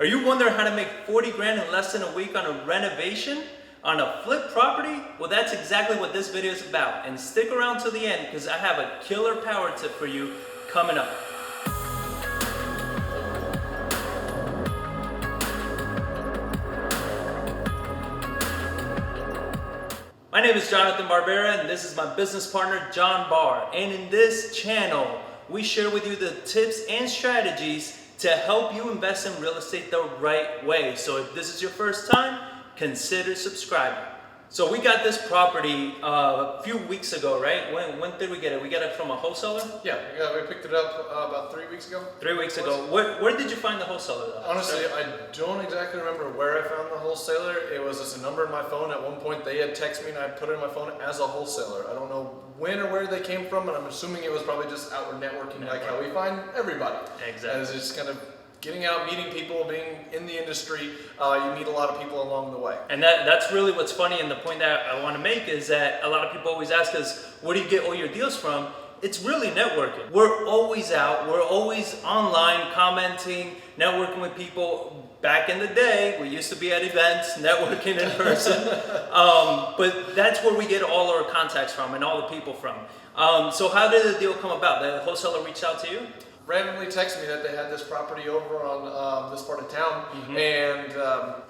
Are you wondering how to make 40 grand in less than a week on a renovation? On a flip property? Well, that's exactly what this video is about. And stick around to the end because I have a killer power tip for you coming up. My name is Jonathan Barbera and this is my business partner, John Barr. And in this channel, we share with you the tips and strategies to help you invest in real estate the right way. So if this is your first time, consider subscribing. So we got this property a few weeks ago, right? When did we get it? We got it from a wholesaler? Yeah, we picked it up about 3 weeks ago. 3 weeks ago. Where did you find the wholesaler though? Honestly, I don't exactly remember where I found the wholesaler. It was just a number in my phone. At one point they had texted me and I put it in my phone as a wholesaler. I don't know when or where they came from, and I'm assuming it was probably just outward networking like how we find everybody. Exactly. As it's kind of getting out, meeting people, being in the industry, you meet a lot of people along the way. And that's really what's funny, and the point that I want to make is that a lot of people always ask us, where do you get all your deals from? It's really networking. We're always out, we're always online, commenting, networking with people. Back in the day, we used to be at events, networking in person, but that's where we get all our contacts from and all the people from. So how did the deal come about? The wholesaler reached out to you? Randomly texted me that they had this property over on this part of town, and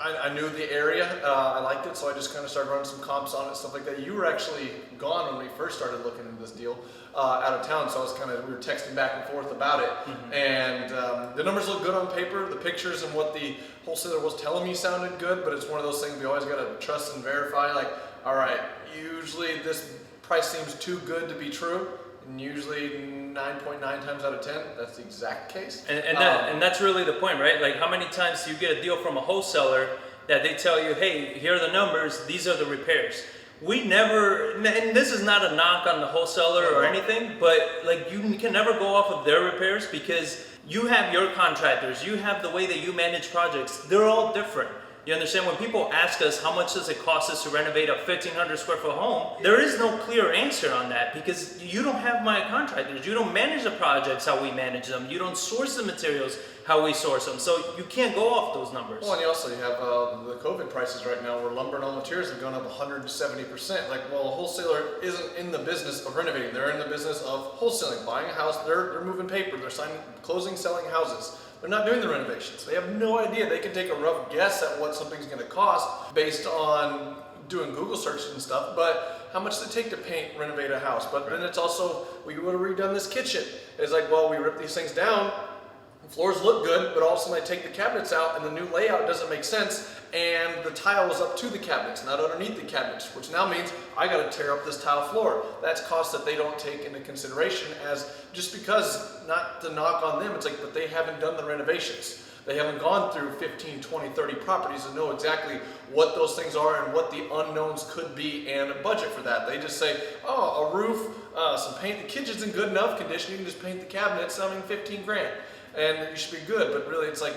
I knew the area. I liked it, so I just kind of started running some comps on it, stuff like that. You were actually gone when we first started looking into this deal out of town, so I was we were texting back and forth about it, and the numbers look good on paper. The pictures and what the wholesaler was telling me sounded good, but it's one of those things we always got to trust and verify. Like, all right, usually this price seems too good to be true. And usually 9.9 times out of 10, that's the exact case. And that's really the point, right? Like, how many times do you get a deal from a wholesaler that they tell you, hey, here are the numbers, these are the repairs. We never, and this is not a knock on the wholesaler or anything, but like, you can never go off of their repairs because you have your contractors, you have the way that you manage projects, they're all different. You understand? When people ask us how much does it cost us to renovate a 1,500 square foot home, there is no clear answer on that because you don't have my contractors. You don't manage the projects how we manage them. You don't source the materials how we source them. So you can't go off those numbers. Well, and you also have the COVID prices right now where lumber and all materials have gone up 170%. Like, well, a wholesaler isn't in the business of renovating. They're in the business of wholesaling, buying a house. They're moving paper. They're closing, selling houses. They're not doing the renovations. They have no idea. They can take a rough guess at what something's going to cost based on doing Google searches and stuff, but how much does it take to paint, renovate a house? But then it's also, we would have redone this kitchen. It's like, well, we rip these things down, floors look good, but all of a sudden I take the cabinets out and the new layout doesn't make sense, and the tile is up to the cabinets, not underneath the cabinets, which now means I got to tear up this tile floor. That's cost that they don't take into consideration, as just because, not to knock on them, it's like, but they haven't done the renovations. They haven't gone through 15, 20, 30 properties and know exactly what those things are and what the unknowns could be and a budget for that. They just say, oh, a roof, some paint, the kitchen's in good enough condition, you can just paint the cabinets, I mean 15 grand. And you should be good, but really it's like,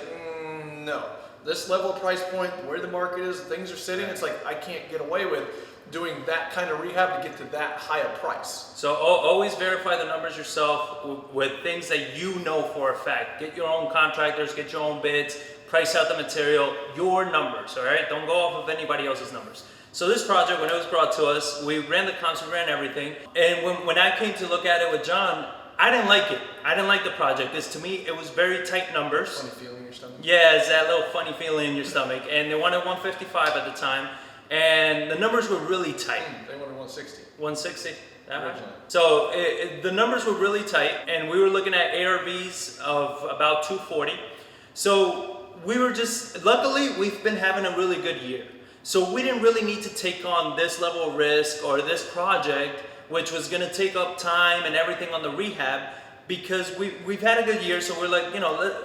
no. This level of price point, where the market is, things are sitting, it's like I can't get away with doing that kind of rehab to get to that high a price. So always verify the numbers yourself with things that you know for a fact. Get your own contractors, get your own bids, price out the material, your numbers, all right? Don't go off of anybody else's numbers. So this project, when it was brought to us, we ran the comps, we ran everything. And when I came to look at it with John, I didn't like it. I didn't like the project because to me, it was very tight numbers. Funny feeling in your stomach? Yeah, it's that little funny feeling in your stomach. And they wanted 155 at the time. And the numbers were really tight. They wanted 160. 160? That much? So the numbers were really tight. And we were looking at ARVs of about 240. So we were just, luckily, we've been having a really good year. So we didn't really need to take on this level of risk or this project, which was going to take up time and everything on the rehab, because we've had a good year. So we're like,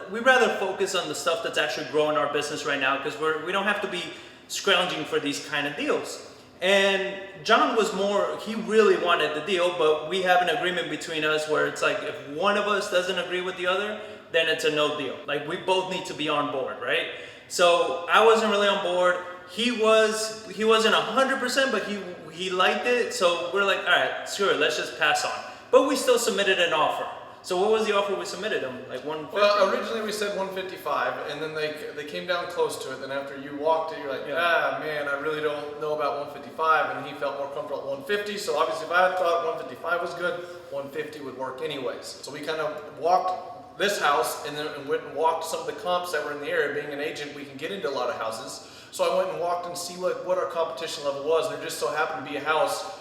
we'd rather focus on the stuff that's actually growing our business right now, because we don't have to be scrounging for these kind of deals. And John was more, he really wanted the deal, but we have an agreement between us where it's like, if one of us doesn't agree with the other, then it's a no deal. Like, we both need to be on board, right? So I wasn't really on board. He wasn't 100%, but he liked it. So we're like, all right, sure, let's just pass on. But we still submitted an offer. So what was the offer we submitted them? Like 150? Well, originally we said 155, and then they came down close to it. Then after you walked it, you're like, man, I really don't know about 155, and he felt more comfortable at 150. So obviously, if I thought 155 was good, 150 would work anyways. So we kind of walked this house, and then went and walked some of the comps that were in the area. Being an agent, we can get into a lot of houses. So I went and walked and see what our competition level was, and there just so happened to be a house,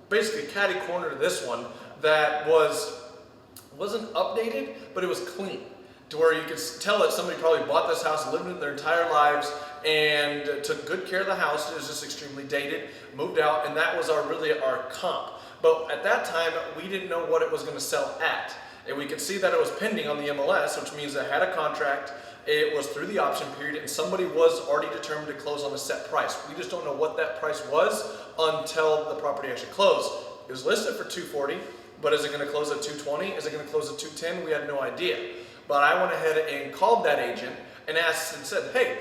basically catty corner to this one, that wasn't updated, but it was clean, to where you could tell that somebody probably bought this house, lived in it their entire lives, and took good care of the house. It was just extremely dated, moved out, and that was really our comp. But at that time, we didn't know what it was going to sell at, and we could see that it was pending on the MLS, which means it had a contract. It was through the option period, and somebody was already determined to close on a set price. We just don't know what that price was until the property actually closed. It was listed for $240, but is it going to close at $220? Is it going to close at $210? We had no idea. But I went ahead and called that agent and asked and said, hey,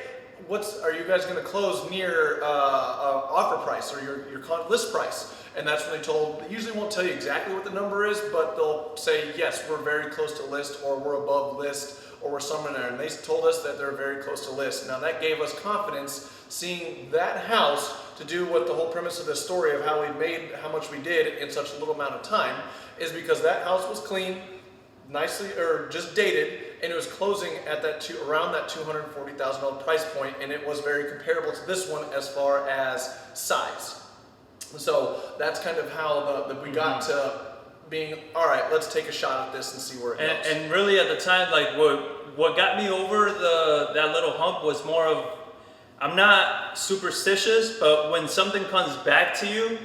are you guys going to close near offer price or your list price? And that's when they usually won't tell you exactly what the number is, but they'll say, yes, we're very close to list, or we're above list, or we're somewhere in there. And they told us that they're very close to list. Now that gave us confidence seeing that house to do what the whole premise of this story of how we made how much we did in such a little amount of time is because that house was clean, nicely, or just dated, and it was closing at around that $240,000 price point, and it was very comparable to this one as far as size. So that's kind of how we got to being, all right, let's take a shot at this and see where it goes. And really at the time, like what got me over that little hump was more of, I'm not superstitious, but when something comes back to you,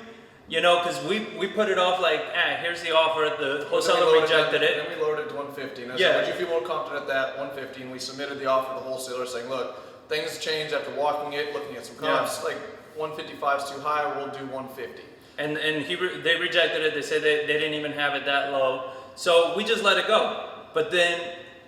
you know, because we put it off like, here's the offer, the wholesaler rejected it. Then we lowered it to 150. And I said, would you feel more confident at that? 150. And we submitted the offer to the wholesaler saying, look, things changed after walking it, looking at some comps, like 155 is too high, we'll do 150. And they rejected it. They said they didn't even have it that low. So we just let it go. But then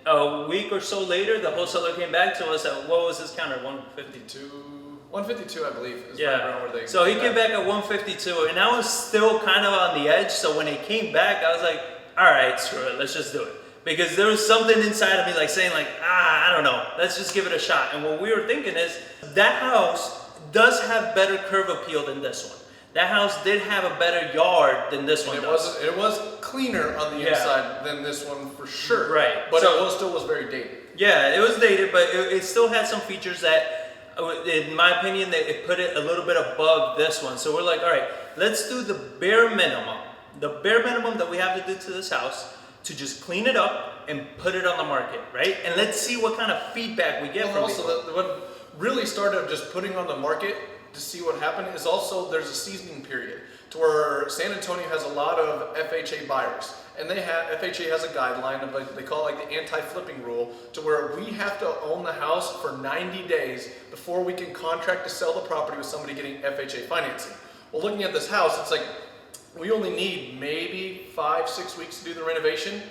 a week or so later, the wholesaler came back to us at, what was his counter, 152, I believe, is right around where they So he came back at 152, and I was still kind of on the edge. So when he came back, I was like, all right, screw it, let's just do it. Because there was something inside of me like saying like, I don't know, let's just give it a shot. And what we were thinking is, that house does have better curb appeal than this one. That house did have a better yard than this one does. It was cleaner on the inside than this one for sure. Right. But it still was very dated. Yeah, it was dated, but it still had some features that, in my opinion, it put it a little bit above this one. So we're like, all right, let's do the bare minimum. The bare minimum that we have to do to this house to just clean it up and put it on the market, right? And let's see what kind of feedback we get from people. What really started just putting on the market to see what happened is also there's a seasoning period to where San Antonio has a lot of FHA buyers, and FHA has a guideline of, like, they call it like the anti-flipping rule, to where we have to own the house for 90 days before we can contract to sell the property with somebody getting FHA financing. Well, looking at this house, it's like we only need maybe 5-6 weeks to do the renovation.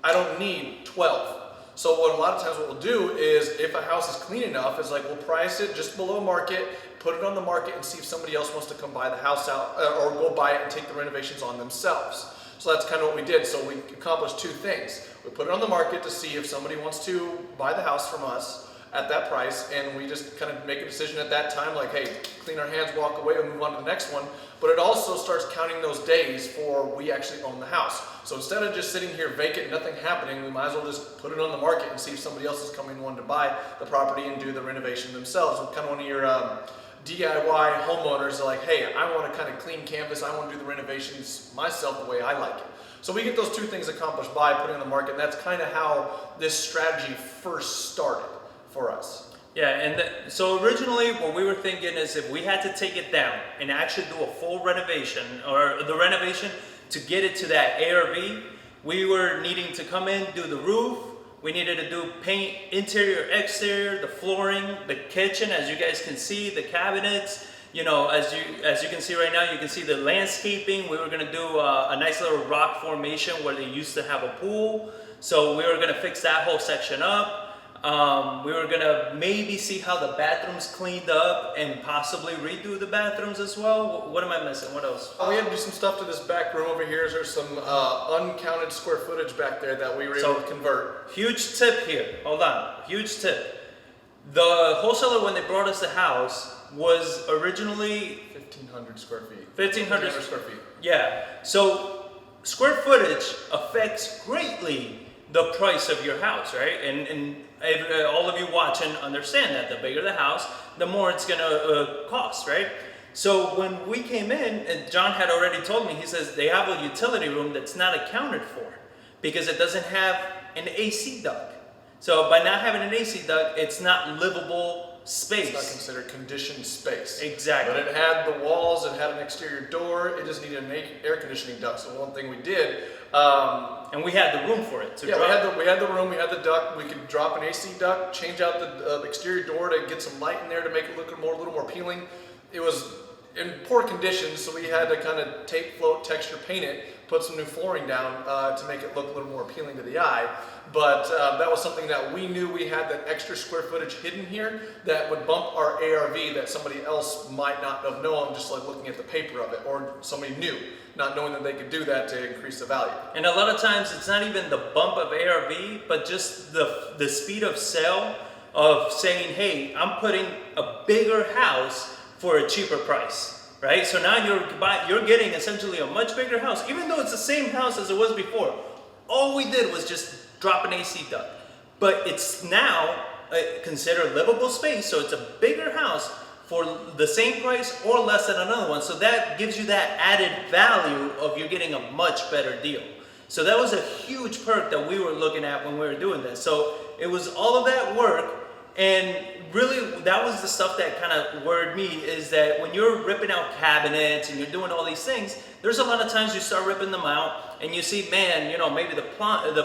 I don't need 12. So a lot of times what we'll do is, if a house is clean enough, is like we'll price it just below market, put it on the market, and see if somebody else wants to come buy the house out or go buy it and take the renovations on themselves. So that's kind of what we did. So we accomplished two things. We put it on the market to see if somebody wants to buy the house from us at that price, and we just kind of make a decision at that time, like, hey, clean our hands, walk away, and move on to the next one. But it also starts counting those days for we actually own the house. So instead of just sitting here vacant, nothing happening, we might as well just put it on the market and see if somebody else is coming wanting to buy the property and do the renovation themselves. So kind of one of your DIY homeowners are like, hey, I want to kind of clean canvas, I want to do the renovations myself the way I like it. So we get those two things accomplished by putting on the market, and that's kind of how this strategy first started for us. Yeah, and so originally what we were thinking is, if we had to take it down and actually do a full renovation, or the renovation to get it to that ARV, we were needing to come in, do the roof, we needed to do paint interior, exterior, the flooring, the kitchen, as you guys can see, the cabinets. You know, as you can see right now, you can see the landscaping. We were gonna do a nice little rock formation where they used to have a pool. So we were gonna fix that whole section up. We were gonna maybe see how the bathrooms cleaned up and possibly redo the bathrooms as well. What am I missing? What else? We had to do some stuff to this back room over here. There's some uncounted square footage back there that we were able to convert. Huge tip here. Hold on. Huge tip. The wholesaler, when they brought us the house, was originally 1,500 square feet. 1,500 square feet. Yeah. So square footage affects greatly the price of your house, right? And all of you watching understand that the bigger the house, the more it's gonna cost, right? So when we came in, and John had already told me, he says they have a utility room that's not accounted for because it doesn't have an AC duct. So by not having an AC duct, it's not livable space. It's not considered conditioned space. Exactly. But it had the walls, it had an exterior door, it just needed an air conditioning duct. So one thing we did, and we had the room for it to yeah, drop. we had the room, we had the duct. We could drop an AC duct, change out the exterior door to get some light in there to make it look a little more appealing. It was in poor condition, so we had to kind of tape, float, texture, paint it, put some new flooring down to make it look a little more appealing to the eye. But that was something that we knew we had that extra square footage hidden here that would bump our ARV that somebody else might not have known just like looking at the paper of it, or somebody new, not knowing that they could do that to increase the value. And a lot of times it's not even the bump of ARV, but just the speed of sale of saying, hey, I'm putting a bigger house for a cheaper price, right? So now you're getting essentially a much bigger house, even though it's the same house as it was before. All we did was just drop an AC duct, but it's now considered livable space, so it's a bigger house for the same price or less than another one. So that gives you that added value of you're getting a much better deal. So that was a huge perk that we were looking at when we were doing this. So it was all of that work, and really that was the stuff that kind of worried me, is that when you're ripping out cabinets and you're doing all these things, there's a lot of times you start ripping them out and you see, man, you know, maybe the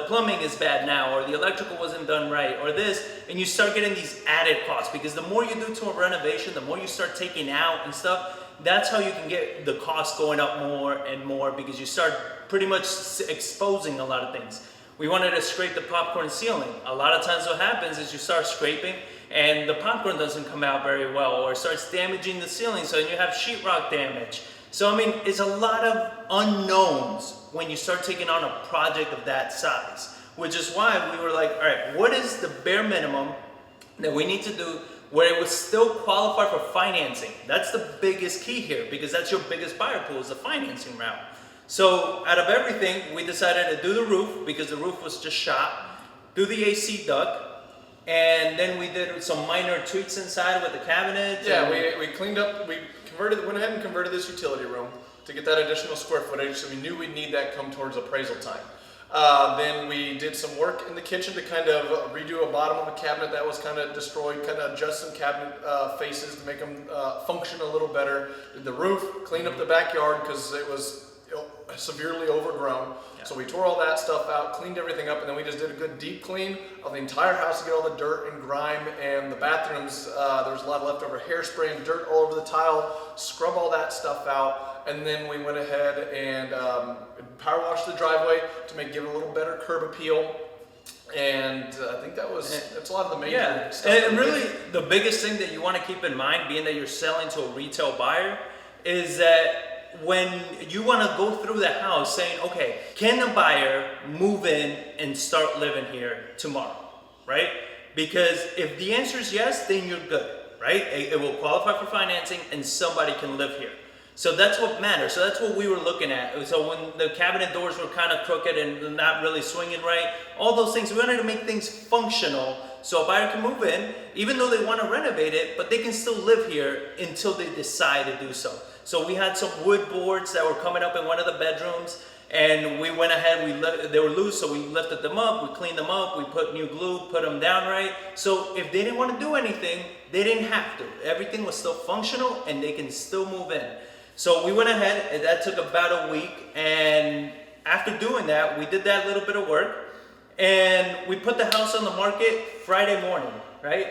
plumbing is bad now, or the electrical wasn't done right, or this, and you start getting these added costs, because the more you do to a renovation, the more you start taking out and stuff, that's how you can get the cost going up more and more, because you start pretty much exposing a lot of things. We wanted to scrape the popcorn ceiling. A lot of times what happens is you start scraping and the popcorn doesn't come out very well, or it starts damaging the ceiling, so you have sheetrock damage. So I mean, it's a lot of unknowns when you start taking on a project of that size, which is why we were like, all right, what is the bare minimum that we need to do where it would still qualify for financing? That's the biggest key here, because that's your biggest buyer pool, is the financing route. So out of everything, we decided to do the roof, because the roof was just shot, do the AC duct, and then we did some minor tweaks inside with the cabinet. Yeah, we cleaned up, we went ahead and converted this utility room to get that additional square footage, so we knew we'd need that come towards appraisal time. Then we did some work in the kitchen to kind of redo a bottom of a cabinet that was kind of destroyed, kind of adjust some cabinet faces to make them function a little better. Did the roof, cleaned up the backyard because it was severely overgrown. Yeah. So we tore all that stuff out, cleaned everything up, and then we just did a good deep clean of the entire house to get all the dirt and grime, and the bathrooms, there was a lot of leftover hairspray and dirt all over the tile, scrub all that stuff out, and then we went ahead and power washed the driveway to give it a little better curb appeal. And I think that's a lot of the major stuff. And really the biggest thing that you want to keep in mind, being that you're selling to a retail buyer, is that when you want to go through the house saying, okay, can the buyer move in and start living here tomorrow, right? Because if the answer is yes, then you're good, right? It will qualify for financing and somebody can live here. So that's what matters. So that's what we were looking at. So when the cabinet doors were kind of crooked and not really swinging right, all those things, we wanted to make things functional so a buyer can move in, even though they want to renovate it, but they can still live here until they decide to do so. So we had some wood boards that were coming up in one of the bedrooms, and we went ahead, they were loose, so we lifted them up, we cleaned them up, we put new glue, put them down right. So if they didn't want to do anything, they didn't have to. Everything was still functional and they can still move in. So we went ahead, and that took about a week, and after doing that, we did that little bit of work, and we put the house on the market Friday morning, right?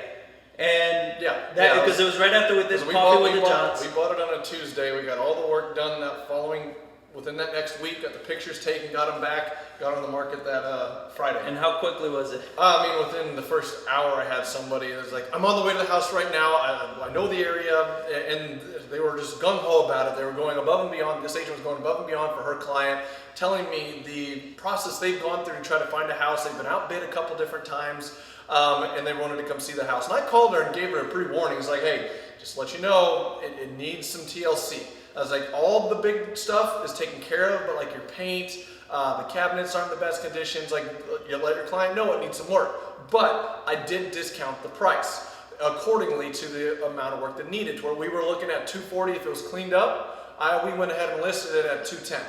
And because it was right after we did coffee with the Johns. We bought it on a Tuesday. We got all the work done that following within that next week, got the pictures taken, got them back, got on the market that Friday. And how quickly was it? I mean, within the first hour, I had somebody that was like, I'm on the way to the house right now. I know the area, and they were just gung-ho about it. They were going above and beyond. This agent was going above and beyond for her client, telling me the process they've gone through to try to find a house. They've been outbid a couple different times, and they wanted to come see the house. And I called her and gave her a pre-warning. It's like, hey, just to let you know, it needs some TLC. I was like, all the big stuff is taken care of, but like your paint, the cabinets aren't in the best conditions. Like, you let your client know it needs some work. But I did discount the price accordingly to the amount of work that needed. To where we were looking at $240 if it was cleaned up. We went ahead and listed it at $210.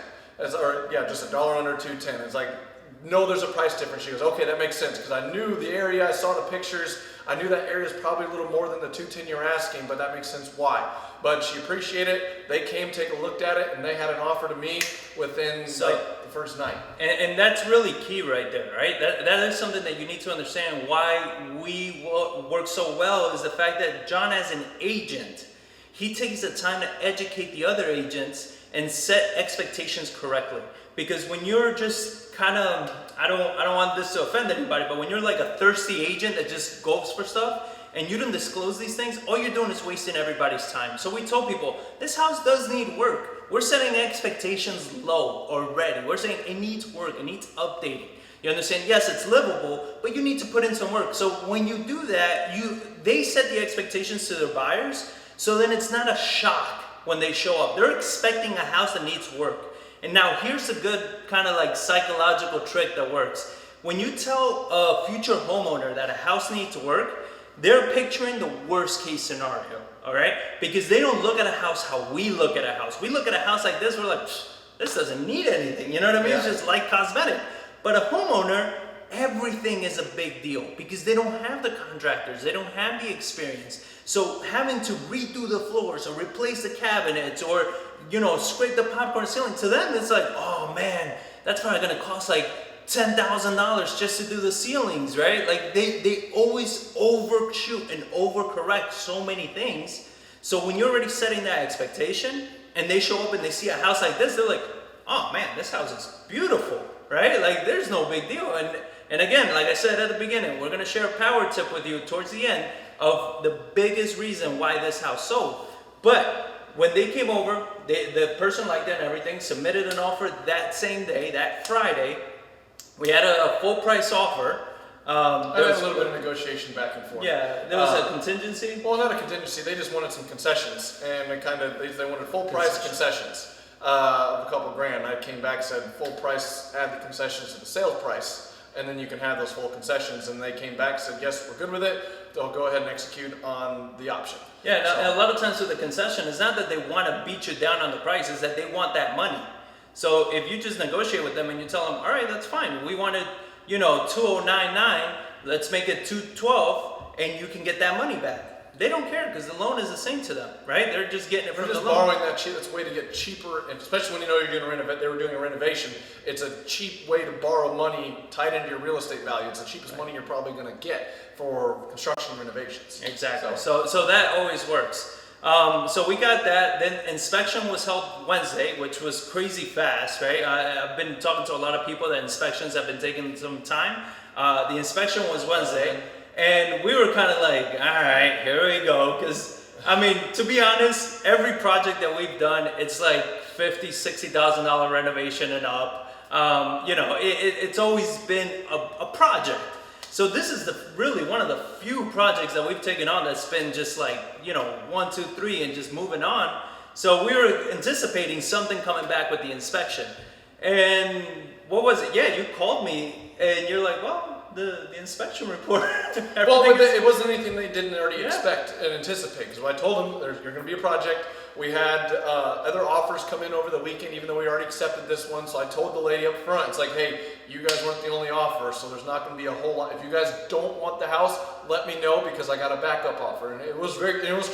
Just $1 under $210. It's like, no, there's a price difference. She goes, okay, that makes sense, because I knew the area, I saw the pictures, I knew that area is probably a little more than the $210 you're asking, but that makes sense why. But she appreciated it. They came, take a look at it, and they had an offer to me within the first night. And that's really key right there, right? That is something that you need to understand. Why we work so well is the fact that John, as an agent, he takes the time to educate the other agents and set expectations correctly. Because when you're just kind of, I don't want this to offend anybody, but when you're like a thirsty agent that just goes for stuff and you don't disclose these things, all you're doing is wasting everybody's time. So we told people, this house does need work. We're setting expectations low already. We're saying it needs work, it needs updating. You understand? Yes, it's livable, but you need to put in some work. So when you do that, they set the expectations to their buyers, so then it's not a shock when they show up. They're expecting a house that needs work. And now here's a good kind of like psychological trick that works. When you tell a future homeowner that a house needs work, they're picturing the worst case scenario, all right? Because they don't look at a house how we look at a house. We look at a house like this, we're like, this doesn't need anything, you know what I mean? Yeah. It's just like cosmetic. But a homeowner, everything is a big deal because they don't have the contractors, they don't have the experience. So having to redo the floors or replace the cabinets or, scrape the popcorn ceiling, to them it's like, oh man, that's probably gonna cost like $10,000 just to do the ceilings, right? Like they always overshoot and overcorrect so many things. So when you're already setting that expectation and they show up and they see a house like this, they're like, oh man, this house is beautiful, right? Like there's no big deal. And again, like I said at the beginning, we're gonna share a power tip with you towards the end of the biggest reason why this house sold. But when they came over, the person liked it and everything, submitted an offer that same day, that Friday. We had a full price offer. There was a little bit of negotiation back and forth. Yeah, there was a contingency. Well, not a contingency. They just wanted some concessions, and they wanted full price concessions of a couple grand. I came back and said full price, add the concessions to the sales price, and then you can have those full concessions. And they came back and said, yes, we're good with it. They'll go ahead and execute on the option. Yeah, and a lot of times with the concession, it's not that they want to beat you down on the price, it's that they want that money. So if you just negotiate with them and you tell them, all right, that's fine. We wanted, 2099, let's make it 212, and you can get that money back. They don't care because the loan is the same to them, right? They're just getting it from the loan. They're just borrowing that cheap. That's a way to get cheaper, and especially when you're doing a renovate. They were doing a renovation. It's a cheap way to borrow money tied into your real estate value. It's the cheapest money you're probably going to get for construction renovations. Exactly. So that always works. So we got that. Then inspection was held Wednesday, which was crazy fast, right? I've been talking to a lot of people that inspections have been taking some time. The inspection was Wednesday. And we were kind of like, all right, here we go. Because, to be honest, every project that we've done, it's like $50,000, $60,000 renovation and up. It's always been a project. So this is really one of the few projects that we've taken on that's been just like, 1, 2, 3 and just moving on. So we were anticipating something coming back with the inspection. And what was it? Yeah, you called me and you're like, well, the inspection report. It wasn't anything they didn't already expect and anticipate. Because when I told them you're going to be a project, we had other offers come in over the weekend, even though we already accepted this one. So I told the lady up front, it's like, hey, you guys weren't the only offer, so there's not going to be a whole lot. If you guys don't want the house, let me know because I got a backup offer. And it was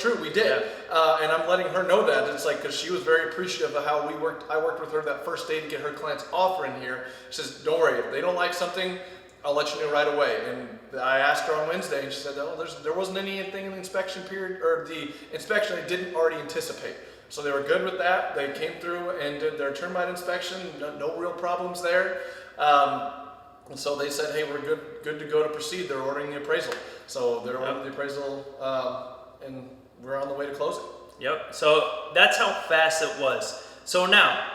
true, we did. Yeah. And I'm letting her know that. It's like, because she was very appreciative of how I worked with her that first day to get her client's offer in here. She says, don't worry, if they don't like something, I'll let you know right away. And I asked her on Wednesday, and she said, there wasn't anything in the inspection period, or the inspection I didn't already anticipate. So they were good with that. They came through and did their termite inspection. No real problems there. And so they said, hey, we're good to go to proceed. They're ordering the appraisal. So they're ordering the appraisal, and we're on the way to closing. Yep. So that's how fast it was. So now,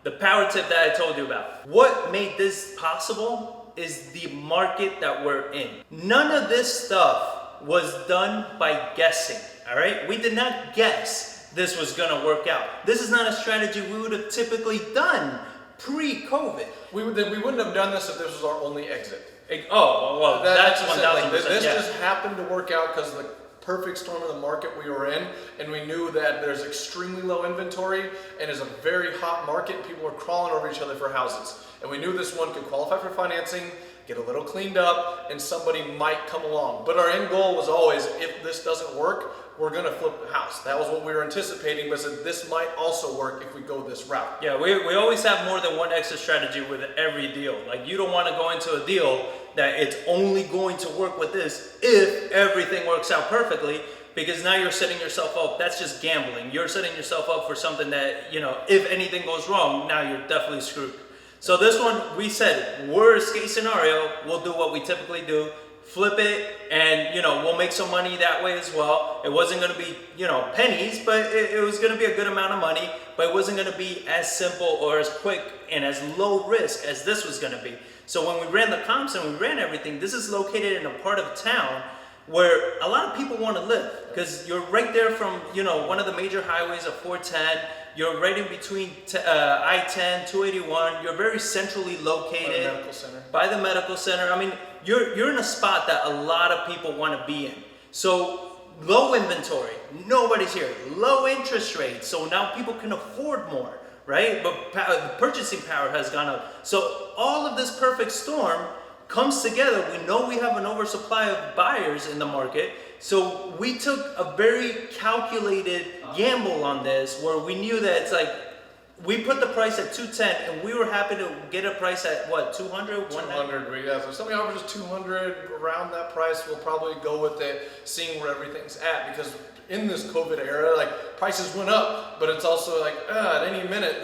the power tip that I told you about. What made this possible is the market that we're in. None of this stuff was done by guessing, all right? We did not guess this was gonna work out. This is not a strategy we would have typically done pre-COVID. We wouldn't have done this if this was our only exit. Well, that's 1,000%. This just happened to work out because of the perfect storm of the market we were in, and we knew that there's extremely low inventory and is a very hot market. People are crawling over each other for houses, and we knew this one could qualify for financing, get a little cleaned up, and somebody might come along. But our end goal was always, if this doesn't work, we're gonna flip the house. That was what we were anticipating, but said this might also work if we go this route. Yeah, we always have more than one exit strategy with every deal. Like, you don't want to go into a deal that it's only going to work with this if everything works out perfectly, because now you're setting yourself up. That's just gambling. You're setting yourself up for something that, you know, if anything goes wrong, now you're definitely screwed. So this one, we said, worst case scenario, we'll do what we typically do. Flip it, and you know, we'll make some money that way as well. It wasn't going to be, you know, pennies, but it was going to be a good amount of money, but it wasn't going to be as simple or as quick and as low risk as this was going to be. So when we ran the comps and we ran everything, this is located in a part of town where a lot of people want to live, because you're right there from, you know, one of the major highways of 410. You're right in between I-10, 281. You're very centrally located. By the medical center. By the medical center. I mean, you're in a spot that a lot of people want to be in. So low inventory, nobody's here. Low interest rates, so now people can afford more, right? But the purchasing power has gone up. So all of this perfect storm comes together. We know we have an oversupply of buyers in the market. So we took a very calculated gamble on this, where we knew that it's like, we put the price at 210, and we were happy to get a price at what, 200? 200, yeah. So if somebody offers us 200 around that price, we'll probably go with it, seeing where everything's at. Because in this COVID era, like, prices went up, but it's also like, at any minute,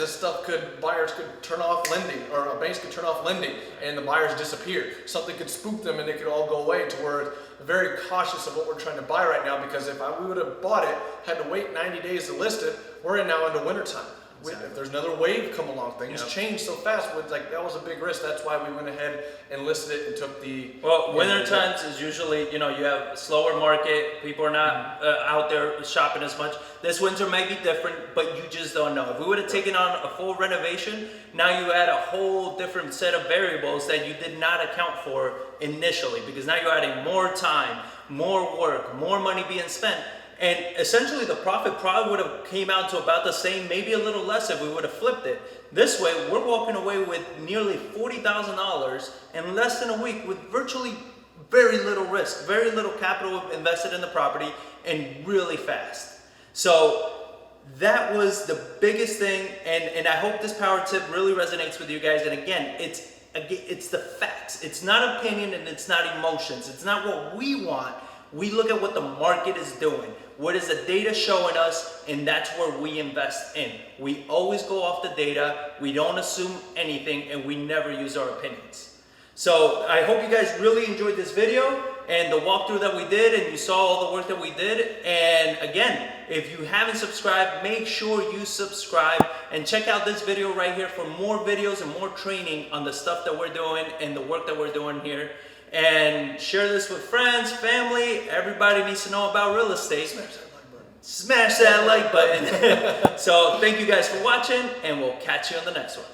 buyers could turn off lending, or banks could turn off lending, and the buyers disappear. Something could spook them, and they could all go away. To where we're very cautious of what we're trying to buy right now, because if we would have bought it, had to wait 90 days to list it, we're now into wintertime. Exactly. If there's another wave come along, things change so fast. That was a big risk. That's why we went ahead and listed it and took the. Well, winter times is usually, you know, you have a slower market. People are not out there shopping as much. This winter may be different, but you just don't know. If we would have taken on a full renovation, now you add a whole different set of variables that you did not account for initially, because now you're adding more time, more work, more money being spent. And essentially the profit probably would have came out to about the same, maybe a little less if we would have flipped it. This way, we're walking away with nearly $40,000 in less than a week, with virtually very little risk, very little capital invested in the property, and really fast. So that was the biggest thing, and I hope this power tip really resonates with you guys. And again, it's the facts. It's not opinion, and it's not emotions. It's not what we want. We look at what the market is doing. What is the data showing us? And that's where we invest in. We always go off the data. We don't assume anything, and we never use our opinions. So I hope you guys really enjoyed this video and the walkthrough that we did, and you saw all the work that we did. And again, if you haven't subscribed, make sure you subscribe and check out this video right here for more videos and more training on the stuff that we're doing and the work that we're doing here. And share this with friends, family. Everybody needs to know about real estate. Smash that like button. So thank you guys for watching, and we'll catch you on the next one.